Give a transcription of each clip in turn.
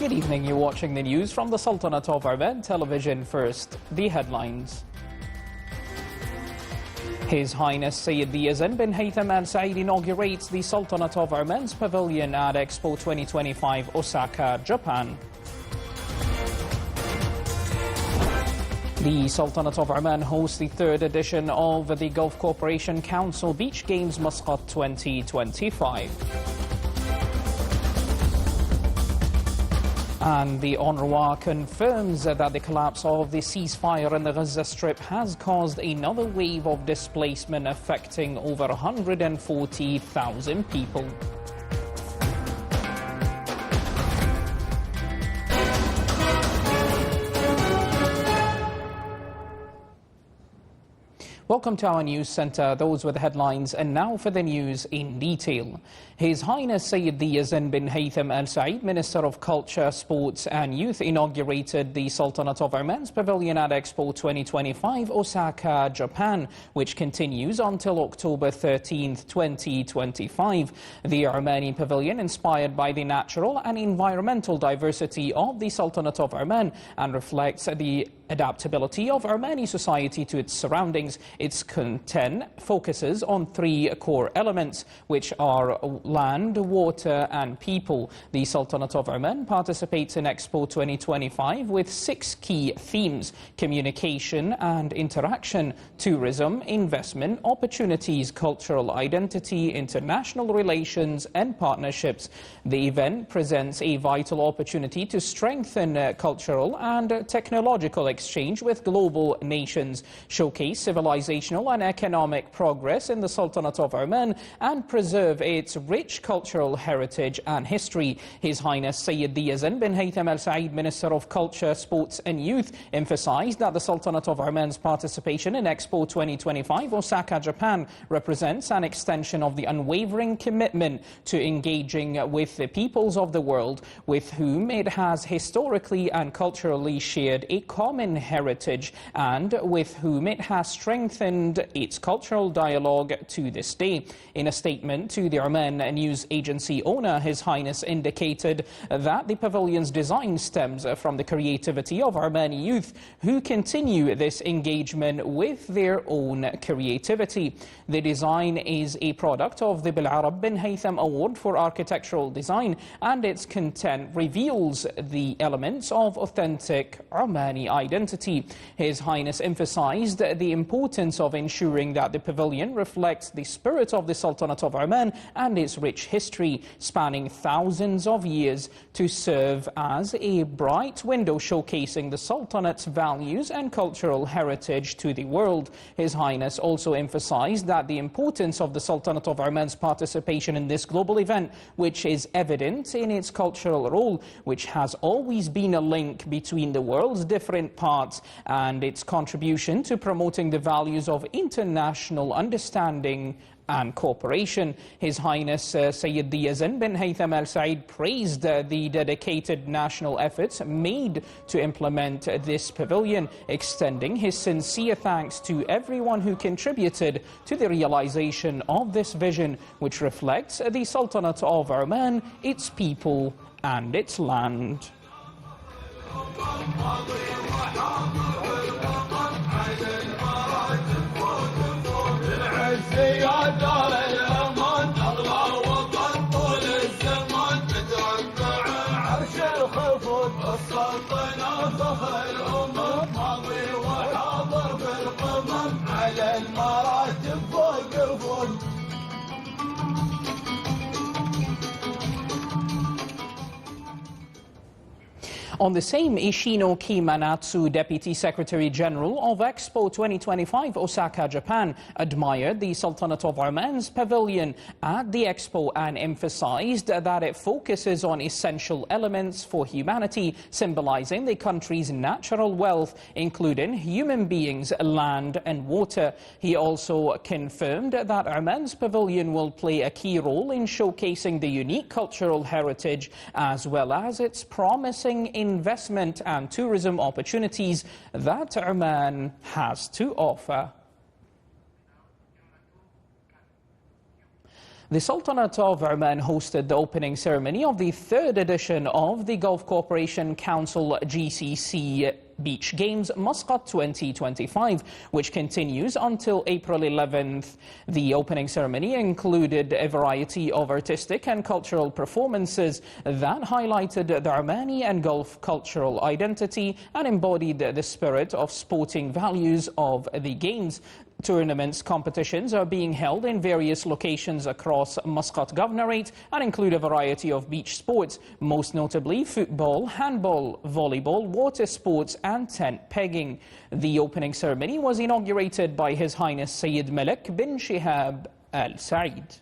Good evening, you're watching the news from the Sultanate of Oman television. First, the headlines. His Highness Sayyid Yazid bin Haytham Al Said inaugurates the Sultanate of Oman's pavilion at Expo 2025, Osaka, Japan. The Sultanate of Oman hosts the third edition of the Gulf Cooperation Council Beach Games Muscat 2025. And the UNRWA confirms that the collapse of the ceasefire in the Gaza Strip has caused another wave of displacement affecting over 140,000 people. Welcome to our news centre. Those were the headlines, and now for the news in detail. His Highness Sayyid Yazid bin Haytham Al Said, Minister of Culture, Sports and Youth, inaugurated the Sultanate of Oman's pavilion at Expo 2025, Osaka, Japan, which continues until October 13th, 2025. The Omani pavilion, inspired by the natural and environmental diversity of the Sultanate of Oman and reflects the adaptability of Omani society to its surroundings. Its content focuses on three core elements, which are land, water and people. The Sultanate of Oman participates in Expo 2025 with 6 key themes: communication and interaction, tourism, investment, opportunities, cultural identity, international relations and partnerships. The event presents a vital opportunity to strengthen cultural and technological exchange with global nations, showcase civilizational and economic progress in the Sultanate of Oman, and preserve its rich cultural heritage and history. His Highness Sayyid Yazid bin Haytham Al Said, Minister of Culture, Sports and Youth, emphasized that the Sultanate of Oman's participation in Expo 2025, Osaka, Japan, represents an extension of the unwavering commitment to engaging with the peoples of the world, with whom it has historically and culturally shared a common heritage, and with whom it has strengthened its cultural dialogue to this day. In a statement to the Oman news agency owner, His Highness indicated that the pavilion's design stems from the creativity of Omani youth, who continue this engagement with their own creativity. The design is a product of the Bil'Arab bin Haytham Award for Architectural Design, and its content reveals the elements of authentic Omani identity. His Highness emphasized the importance of ensuring that the pavilion reflects the spirit of the Sultanate of Oman and its rich history, spanning thousands of years, to serve as a bright window showcasing the Sultanate's values and cultural heritage to the world. His Highness also emphasized that the importance of the Sultanate of Oman's participation in this global event, which is evident in its cultural role, which has always been a link between the world's different parts, and its contribution to promoting the values of international understanding and cooperation. His Highness Sayyid Yazid bin Haytham Al Said praised the dedicated national efforts made to implement this pavilion, extending his sincere thanks to everyone who contributed to the realization of this vision, which reflects the Sultanate of Oman, its people and its land. On the same, Ishino Kimanatsu, Deputy Secretary General of Expo 2025, Osaka, Japan, admired the Sultanate of Oman's pavilion at the Expo and emphasized that it focuses on essential elements for humanity, symbolizing the country's natural wealth, including human beings, land and water. He also confirmed that Oman's pavilion will play a key role in showcasing the unique cultural heritage as well as its promising investment and tourism opportunities that Oman has to offer. The Sultanate of Oman hosted the opening ceremony of the third edition of the Gulf Cooperation Council GCC Beach Games Muscat 2025, which continues until April 11th. The opening ceremony included a variety of artistic and cultural performances that highlighted the Omani and Gulf cultural identity and embodied the spirit of sporting values of the Games. Tournaments competitions are being held in various locations across Muscat Governorate and include a variety of beach sports, most notably football, handball, volleyball, water sports and tent pegging. The opening ceremony was inaugurated by His Highness Sayyid Malik bin Shihab Al Said.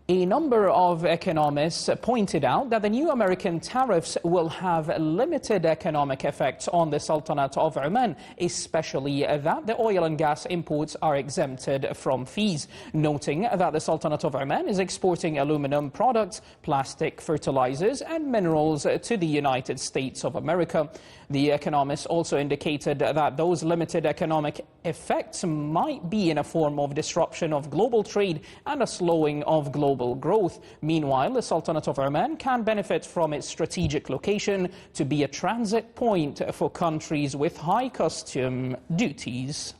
A number of economists pointed out that the new American tariffs will have limited economic effects on the Sultanate of Oman, especially that the oil and gas imports are exempted from fees, noting that the Sultanate of Oman is exporting aluminum products, plastic, fertilizers and minerals to the United States of America. The economists also indicated that those limited economic effects might be in a form of disruption of global trade and a slowing of global growth. Meanwhile, the Sultanate of Oman can benefit from its strategic location to be a transit point for countries with high custom duties.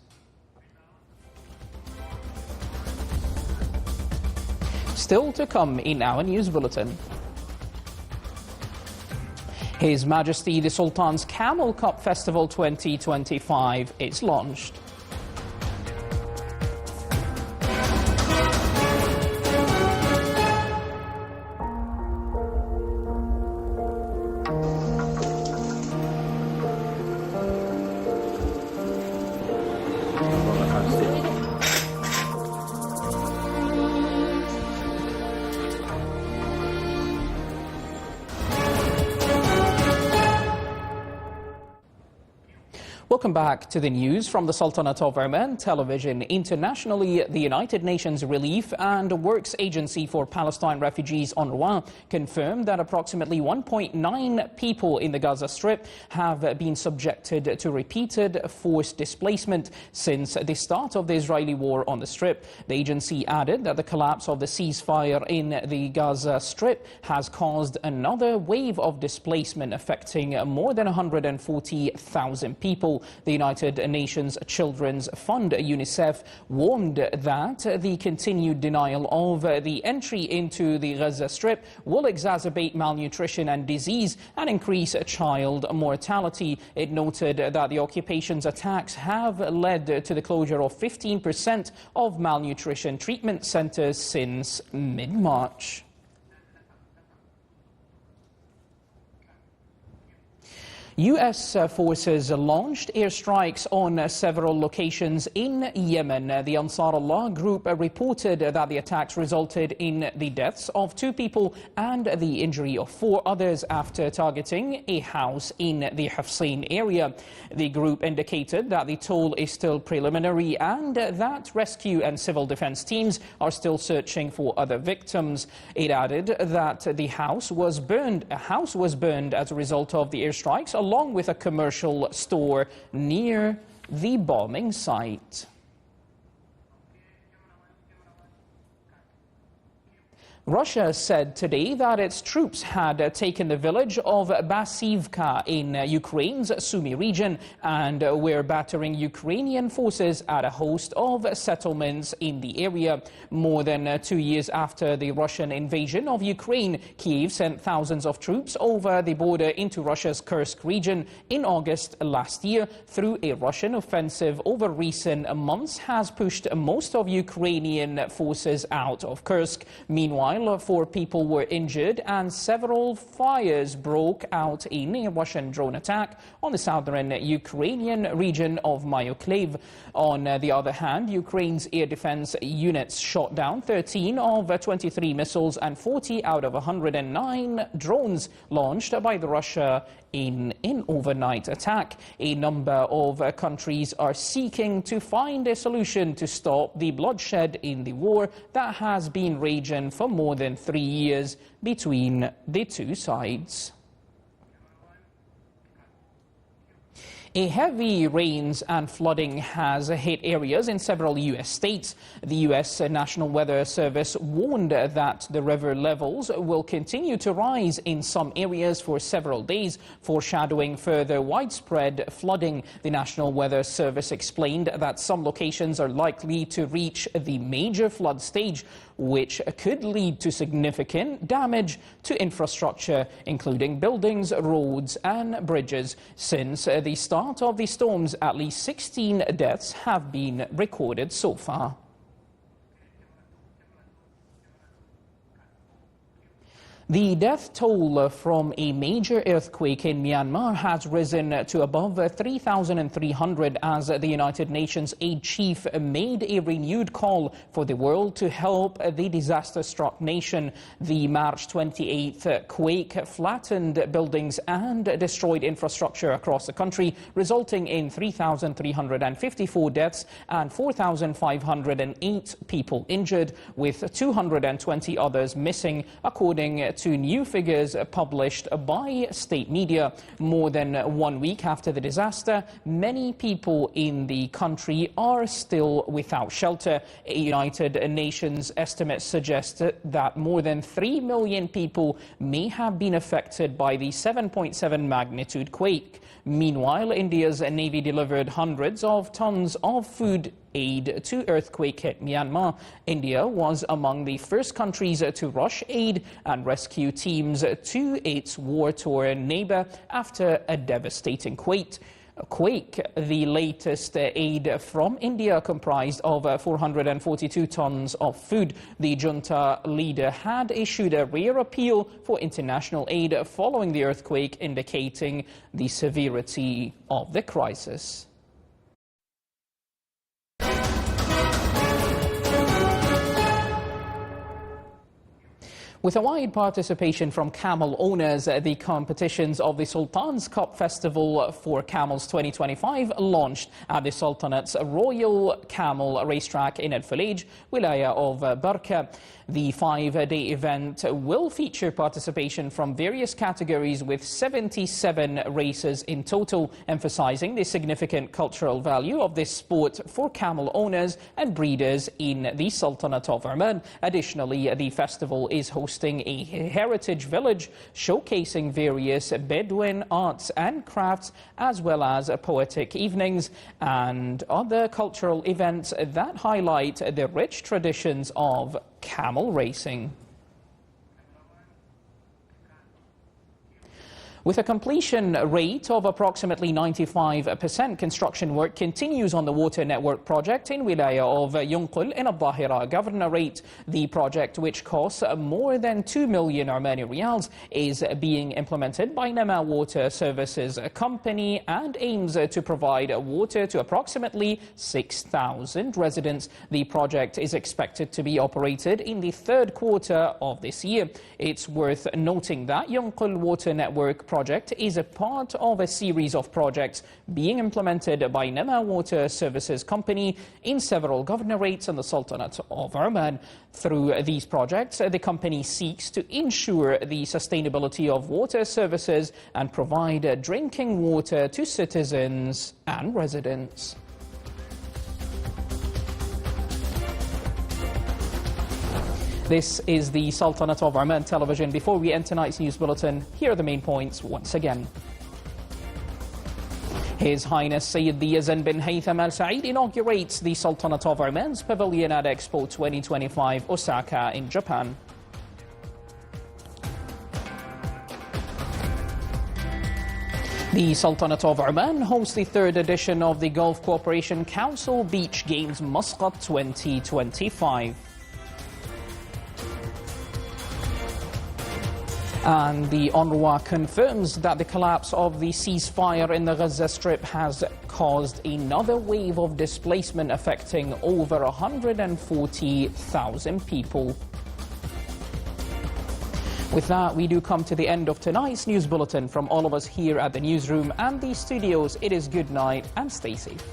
Still to come in our news bulletin. His Majesty the Sultan's Camel Cup Festival 2025 is launched. Welcome back to the news from the Sultanate of Oman Television. Internationally, the United Nations Relief and Works Agency for Palestine Refugees UNRWA confirmed that approximately 1.9 people in the Gaza Strip have been subjected to repeated forced displacement since the start of the Israeli war on the Strip. The agency added that the collapse of the ceasefire in the Gaza Strip has caused another wave of displacement affecting more than 140,000 people. The United Nations Children's Fund, UNICEF, warned that the continued denial of the entry into the Gaza Strip will exacerbate malnutrition and disease and increase child mortality. It noted that the occupation's attacks have led to the closure of 15% of malnutrition treatment centers since mid-March. U.S. forces launched airstrikes on several locations in Yemen. The Ansar Allah group reported that the attacks resulted in the deaths of 2 people and the injury of 4 others after targeting a house in the Hafsain area. The group indicated that the toll is still preliminary and that rescue and civil defense teams are still searching for other victims. It added that a house was burned as a result of the airstrikes, along with a commercial store near the bombing site. Russia said today that its troops had taken the village of Basivka in Ukraine's Sumy region and were battering Ukrainian forces at a host of settlements in the area. More than 2 years after the Russian invasion of Ukraine, Kyiv sent thousands of troops over the border into Russia's Kursk region in August last year. Through a Russian offensive over recent months has pushed most of Ukrainian forces out of Kursk. Meanwhile, 4 people were injured and several fires broke out in a Russian drone attack on the southern Ukrainian region of Mykolaiv. On the other hand, Ukraine's air defense units shot down 13 of 23 missiles and 40 out of 109 drones launched by Russia in an overnight attack. A number of countries are seeking to find a solution to stop the bloodshed in the war that has been raging for more than 3 years between the two sides. Heavy rains and flooding has hit areas in several U.S. states. The U.S. National Weather Service warned that the river levels will continue to rise in some areas for several days, foreshadowing further widespread flooding. The National Weather Service explained that some locations are likely to reach the major flood stage, which could lead to significant damage to infrastructure, including buildings, roads and bridges. Since the start of the storms, at least 16 deaths have been recorded so far. The death toll from a major earthquake in Myanmar has risen to above 3,300 as the United Nations aid chief made a renewed call for the world to help the disaster-struck nation. The March 28th quake flattened buildings and destroyed infrastructure across the country, resulting in 3,354 deaths and 4,508 people injured, with 220 others missing, according to new figures published by state media. More than 1 week after the disaster, many people in the country are still without shelter. A United Nations estimate suggests that more than 3 million people may have been affected by the 7.7 magnitude quake. Meanwhile, India's Navy delivered hundreds of tons of food aid to earthquake-hit Myanmar. India was among the first countries to rush aid and rescue teams to its war-torn neighbour after a devastating quake. The latest aid from India comprised of 442 tons of food. The junta leader had issued a rare appeal for international aid following the earthquake, indicating the severity of the crisis. With a wide participation from camel owners, the competitions of the Sultan's Cup Festival for Camels 2025 launched at the Sultanate's Royal Camel Racetrack in El Falej, Wilaya of Barka. The 5-day event will feature participation from various categories with 77 races in total, emphasizing the significant cultural value of this sport for camel owners and breeders in the Sultanate of Oman. Additionally, the festival is hosting a heritage village showcasing various Bedouin arts and crafts, as well as poetic evenings and other cultural events that highlight the rich traditions of camel racing. With a completion rate of approximately 95%, construction work continues on the water network project in Wilaya of Yunqul in Al-Dhahira Governorate. The project, which costs more than 2 million Omani Riyals, is being implemented by Nama Water Services Company and aims to provide water to approximately 6,000 residents. The project is expected to be operated in the third quarter of this year. It's worth noting that Yunqul Water Network project is a part of a series of projects being implemented by Nama Water Services Company in several governorates in the Sultanate of Oman. Through these projects, the company seeks to ensure the sustainability of water services and provide drinking water to citizens and residents. This is the Sultanate of Oman television. Before we end tonight's news bulletin, here are the main points once again. His Highness Sayyid Yazan bin Haytham Al Said inaugurates the Sultanate of Oman's Pavilion at Expo 2025, Osaka in Japan. The Sultanate of Oman hosts the third edition of the Gulf Cooperation Council Beach Games Muscat 2025. And the UNRWA confirms that the collapse of the ceasefire in the Gaza Strip has caused another wave of displacement affecting over 140,000 people. With that, we do come to the end of tonight's news bulletin. From all of us here at the newsroom and the studios, it is good night and stay safe.